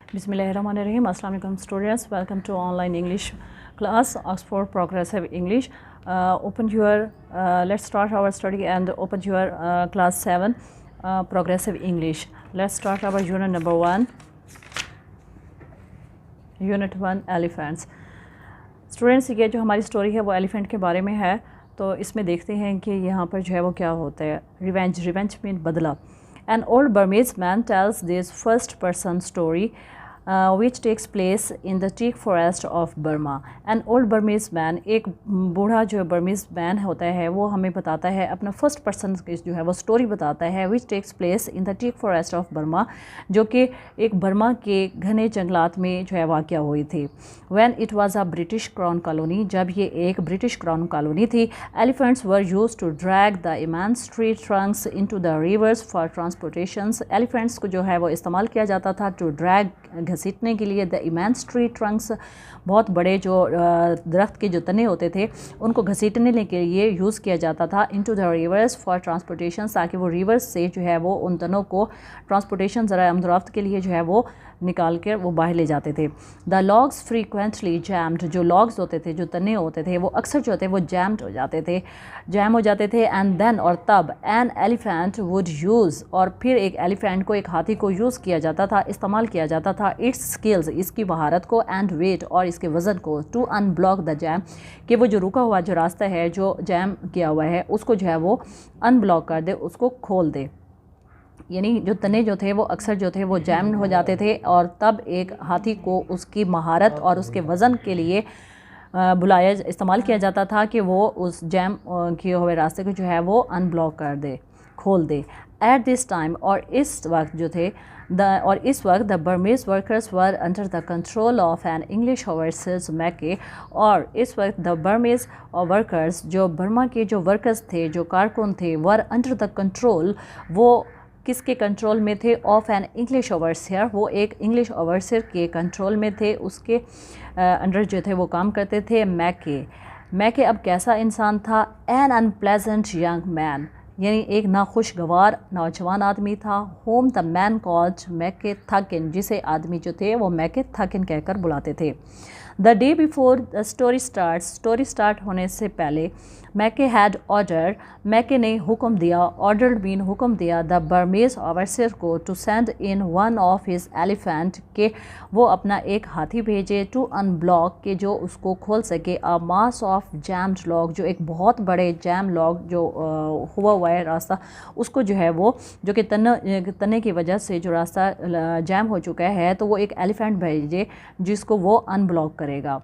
Bismillahirrahmanirrahim. Assalamu alaikum students. Welcome to online English class, Oxford Progressive English. Let's start our study and open your class 7 Progressive English. Let's start our unit number 1. Unit 1 Elephants. Students, یہ جو ہماری story ہے وہ elephant کے بارے میں ہے. تو اس میں دیکھتے ہیں کہ یہاں پر جو ہے وہ کیا ہوتا ہے. ریونج مین بدلہ. An old Burmese man tells this first person story which takes place in the teak forest of Burma. An old Burmese man, ایک بوڑھا جو برمیز مین ہوتا ہے وہ ہمیں بتاتا ہے اپنا فرسٹ پرسن جو ہے وہ سٹوری بتاتا ہے which takes place in the teak forest of Burma, جو کہ ایک برما کے گھنے جنگلات میں جو ہے واقع ہوئی تھی. When it was a British crown colony, جب یہ ایک برٹش کراؤن کالونی تھی, elephants were used to drag the immense tree trunks into the rivers for transportations. Elephants کو جو ہے وہ استعمال کیا جاتا تھا to drag گھسیٹنے کے لیے the immense tree trunks, بہت بڑے جو درخت کے جو تنے ہوتے تھے ان کو گھسیٹنے کے لیے یوز کیا جاتا تھا into the rivers for transportations, تاکہ وہ ریورز سے جو ہے وہ ان تنوں کو ٹرانسپورٹیشن ذرائع آمد و رفت کے لیے جو ہے وہ نکال کر وہ باہر لے جاتے تھے. The logs frequently jammed, جو لاگز ہوتے تھے جو تنے ہوتے تھے وہ اکثر جو ہوتے وہ جام ہو جاتے تھے. And then, اور تب an elephant would use, اور پھر ایک ایلیفینٹ کو, ایک ہاتھی کو یوز کیا جاتا تھا, استعمال کیا جاتا تھا its skills, اس کی مہارت کو, and weight, اور اس کے وزن کو, to unblock the jam, کہ وہ جو رکا ہوا جو راستہ ہے جو جام کیا ہوا ہے اس کو جو ہے وہ ان بلاک کر دے, اس کو کھول دے. یعنی جو تنے جو تھے وہ اکثر جو تھے وہ جیم ہو جاتے تھے, اور تب ایک ہاتھی کو اس کی مہارت اور اس کے وزن کے لیے استعمال کیا جاتا تھا کہ وہ اس جیم کیے ہوئے راستے کو جو ہے وہ ان بلاک کر دے, کھول دے. ایٹ دس ٹائم, اور اس وقت جو تھے the Burmese workers were under the control of an English overseer Mackay, اور اس وقت the Burmese workers, جو برما کے جو ورکرز تھے, جو کارکن تھے, were under the control, وہ کس کے کنٹرول میں تھے, آف این انگلش اوورسیئر, وہ ایک انگلش اوورسیئر کے کنٹرول میں تھے, اس کے انڈر جو تھے وہ کام کرتے تھے. میکے اب کیسا انسان تھا, این انپلیزنٹ ینگ مین, یعنی ایک ناخوشگوار نوجوان آدمی تھا. ہوم دا مین کالڈ میکے تھکن, جسے آدمی جو تھے وہ میکے تھکن کہہ کر بلاتے تھے. The day before the story start ہونے سے پہلے, میکے ہیڈ آرڈر, میکے نے حکم دیا, آرڈرڈ مین حکم دیا, دا برمیز اوورسیئر کو, to send in one of his elephant, کہ وہ اپنا ایک ہاتھی بھیجے, ٹو ان بلاک, کہ جو اس کو کھول سکے, آ ماس آف جیمڈ لاگ, جو ایک بہت بڑے جیم لاگ جو ہوا ہے راستہ, اس کو جو ہے وہ جو کہ تنے کی وجہ سے جو راستہ جیم ہو چکا ہے, تو وہ ایک ایلیفینٹ بھیجے جس کو وہ ان بلاک کرے گا,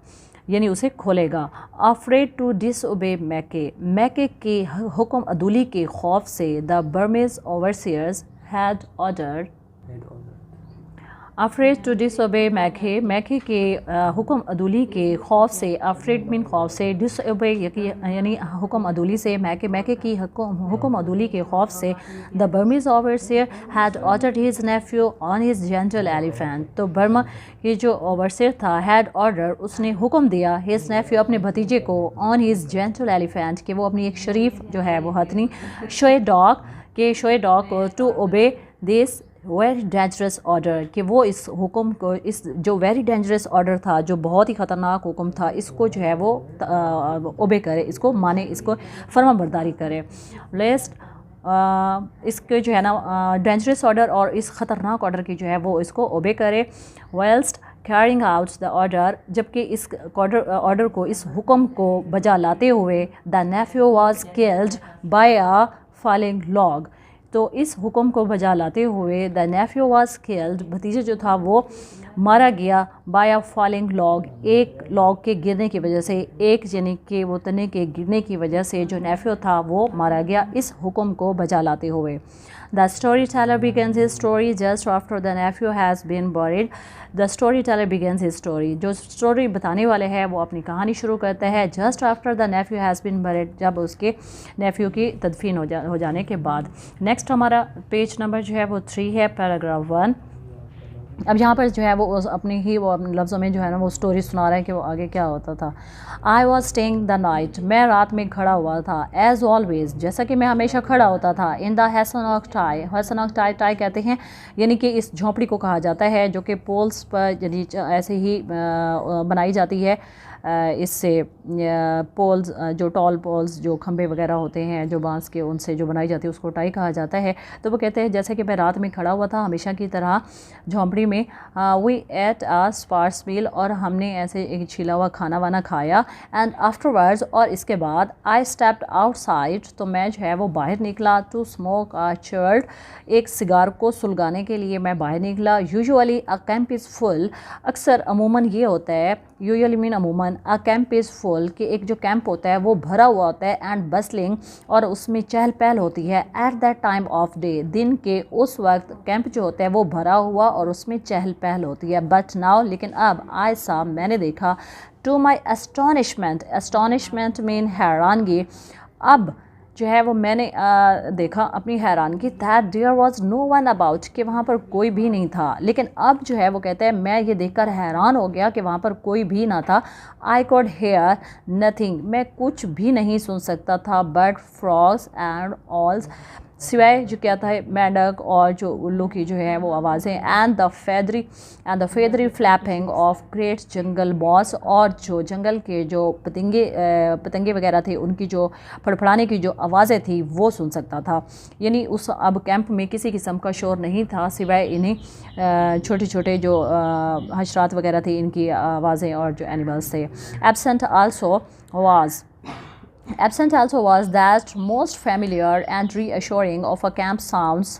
یعنی اسے کھولے گا. افریڈ ٹو ڈس اوبے میکے کے حکم عدولی کے خوف سے, the Burmese overseers had order, afraid to disobey میکے کے حکم عدولی کے خوف سے, افریڈ مین خوف سے, ڈس اوبے یعنی حکم عدولی سے, میکے کی حکم عدولی کے خوف سے, the Burmese overseer had ordered his nephew on his gentle elephant, تو برما یہ جو اوورسیئر تھا, ہیڈ آرڈر, اس نے حکم دیا, ہز نیفیو اپنے بھتیجے کو, آن ہز جینٹل ایلیفینٹ, کہ وہ اپنی ایک شریف جو ہے وہ ہتھنی, شوئے ڈاگ کو, to obey this very dangerous order, کہ وہ اس حکم کو, اس جو ویری ڈینجرس آرڈر تھا, جو بہت ہی خطرناک حکم تھا, اس کو جو ہے وہ اوبے کرے, اس کو مانے, اس کو فرما برداری کرے. اس کے جو ہے نا ڈینجرس آرڈر اور اس خطرناک آرڈر کی جو ہے وہ اس کو اوبے کرے. Whilst carrying out the order, جبکہ اس آرڈر کو, اس حکم کو بجا لاتے ہوئے, the nephew was killed by a falling log, تو اس حکم کو بجا لاتے ہوئے دا نیفیو واز کلڈ, بھتیجا جو تھا وہ مارا گیا, بائی اے فالنگ لاگ, ایک لاگ کے گرنے کی وجہ سے, ایک یعنی کہ وہ تنے کے گرنے کی وجہ سے جو نیفیو تھا وہ مارا گیا اس حکم کو بجا لاتے ہوئے. The story teller begins his story just after the nephew has been buried. The story teller begins his story, جو اسٹوری بتانے والے ہے وہ اپنی کہانی شروع کرتا ہے just after the nephew has been buried, جب اس کے نیفیو کی تدفین ہو جانے کے بعد. نیکسٹ ہمارا پیج نمبر جو ہے وہ 3 ہے, پیراگراف 1. اب یہاں پر جو ہے وہ اپنی ہی وہ لفظوں میں جو ہے نا وہ سٹوری سنا رہا ہے کہ وہ آگے کیا ہوتا تھا. I was staying the night, میں رات میں کھڑا ہوا تھا. ایز آلویز، جیسا کہ میں ہمیشہ کھڑا ہوتا تھا. ان دا ہیسناک ٹائی، ہیسناک ٹائی، ٹائی کہتے ہیں یعنی کہ اس جھونپڑی کو کہا جاتا ہے جو کہ پولس پر یعنی ایسے ہی بنائی جاتی ہے. اس سے پولز جو ٹال پولز جو کھمبے وغیرہ ہوتے ہیں جو بانس کے ان سے جو بنائی جاتی ہے اس کو ٹائی کہا جاتا ہے. تو وہ کہتے ہیں جیسے کہ میں رات میں کھڑا ہوا تھا ہمیشہ کی طرح جھونپڑی میں. وی ایٹ آ اسپارس میل، اور ہم نے ایسے ایک چھیلا ہوا کھانا وانا کھایا. اینڈ آفٹر ورڈز، اور اس کے بعد آئی اسٹیپڈ آؤٹ سائڈ، تو میں جو ہے وہ باہر نکلا. ٹو اسموک آ چرٹ، ایک سگار کو سلگانے کے لیے میں باہر نکلا. یوزولی اے کیمپ از فل، اکثر عموماً یہ ہوتا ہے، یوزولی مین عموماً، اے کیمپ از فل کہ ایک جو کیمپ ہوتا ہے وہ بھرا ہوا ہوتا ہے. اینڈ بسلنگ، اور اس میں چہل پہل ہوتی ہے. At that time of day, دن کے اس وقت کیمپ جو ہوتا ہے وہ بھرا ہوا اور اس میں چہل پہل ہوتی ہے. بٹ ناؤ، لیکن اب، آئی سا، میں نے دیکھا. ٹو مائی اسٹانشمنٹ، اسٹانشمنٹ مین حیرانگی، اب جو ہے وہ میں نے دیکھا اپنی حیرانگی. That there was no one about, کہ وہاں پر کوئی بھی نہیں تھا. لیکن اب جو ہے وہ کہتے ہیں میں یہ دیکھ کر حیران ہو گیا کہ وہاں پر کوئی بھی نہ تھا. آئی کوڈ ہیئر نتھنگ، میں کچھ بھی نہیں سن سکتا تھا. بٹ فراگس اینڈ آلز، سوائے جو کیا تھا مینڈک اور جو الو کی جو ہے وہ آوازیں. اینڈ دا فیدری فلیپنگ آف گریٹ جنگل باس، اور جو جنگل کے جو پتنگے وغیرہ تھے ان کی جو پھڑپھڑانے کی جو آوازیں تھیں وہ سن سکتا تھا. یعنی اس اب کیمپ میں کسی قسم کا شور نہیں تھا سوائے انہیں چھوٹے چھوٹے جو حشرات وغیرہ تھے ان کی آوازیں اور جو اینیملز تھے. Absent also was that most familiar and reassuring of a camp sounds,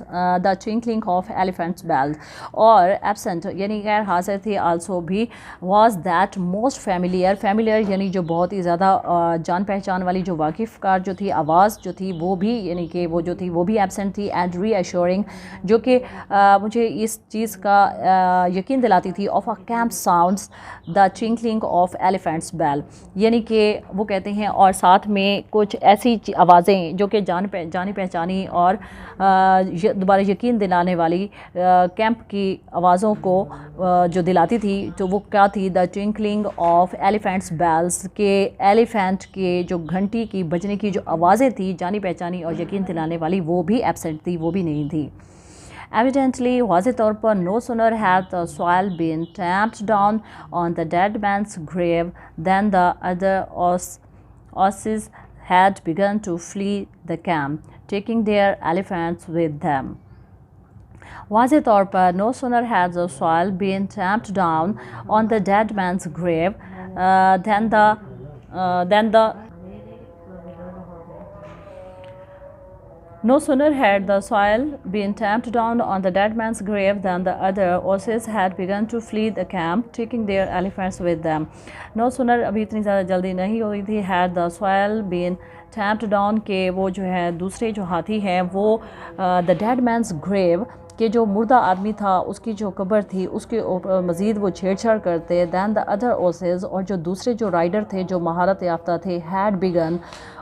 the tinkling of elephant's bells. اور absent یعنی غیر حاضر تھی. also بھی was that most familiar یعنی جو بہت ہی زیادہ جان پہچان والی جو واقف کار جو تھی آواز جو تھی وہ بھی یعنی کہ وہ جو تھی وہ بھی absent تھی. and reassuring جو کہ مجھے اس چیز کا یقین دلاتی تھی. of a camp sounds, the tinkling of elephant's bell، یعنی کہ وہ کہتے ہیں اور ساتھ میں کچھ ایسی آوازیں جو کہ جانی پہچانی اور دوبارہ یقین دلانے والی کیمپ کی آوازوں کو جو دلاتی تھی. تو وہ کیا تھی؟ دا ٹوئنکلنگ آف ایلیفینٹس بیلز، کہ ایلیفینٹ کے جو گھنٹی کی بجنے کی جو آوازیں تھیں جانی پہچانی اور یقین دلانے والی وہ بھی ایبسنٹ تھی، وہ بھی نہیں تھی. Evidently، واضح طور پر no sooner had the soil been tamped down on the dead man's grave than the other osses had begun to flee the camp, taking their elephants with them. واضح طور پر no sooner had the soil been tamped down on the dead man's grave than the No sooner had the soil been tamped down on the dead man's grave than the other osses had begun to flee the camp, taking their elephants with them. No sooner، ابھی اتنی زیادہ جلدی نہیں ہوئی تھی. had the soil been tamped down، کہ وہ جو ہے دوسرے جو ہاتھی ہیں وہ the dead man's grave، کہ جو مردہ آدمی تھا اس کی جو قبر تھی اس کے اوپر مزید وہ چھیڑ چھاڑ کرتے. then the other osses، اور جو دوسرے جو رائڈر تھے جو مہارت یافتہ تھے، had begun،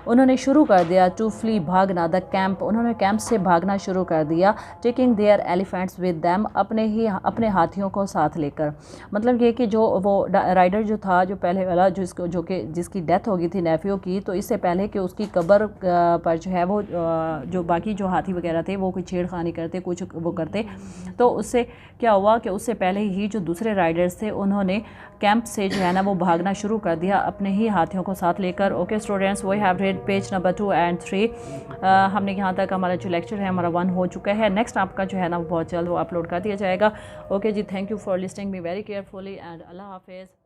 انہوں نے شروع کر دیا to flee، بھاگنا. the camp، انہوں نے کیمپ سے بھاگنا شروع کر دیا. taking their elephants with them، اپنے ہاتھیوں کو ساتھ لے کر. مطلب یہ کہ جو وہ رائڈر جو تھا جو پہلے والا جس کی ڈیتھ ہو گئی تھی نیفیو کی، تو اس سے پہلے کہ اس کی قبر پر جو ہے وہ جو باقی جو ہاتھی وغیرہ تھے وہ کوئی چھیڑ خانی کرتے کچھ وہ کرتے، تو اس سے کیا ہوا کہ اس سے پہلے ہی جو دوسرے رائڈرز تھے انہوں نے کیمپ سے جو ہے نا وہ بھاگنا شروع کر دیا اپنے ہی ہاتھیوں کو ساتھ لے کر. Okay students, we have read page number 2 and 3. ہم نے یہاں تک ہمارا جو لیکچر ہے ہمارا 1 ہو چکا ہے. نیکسٹ آپ کا جو ہے نا بہت جلد وہ اپلوڈ کر دیا جائے گا. اوکے جی، thank you for listening me very carefully and اللہ حافظ.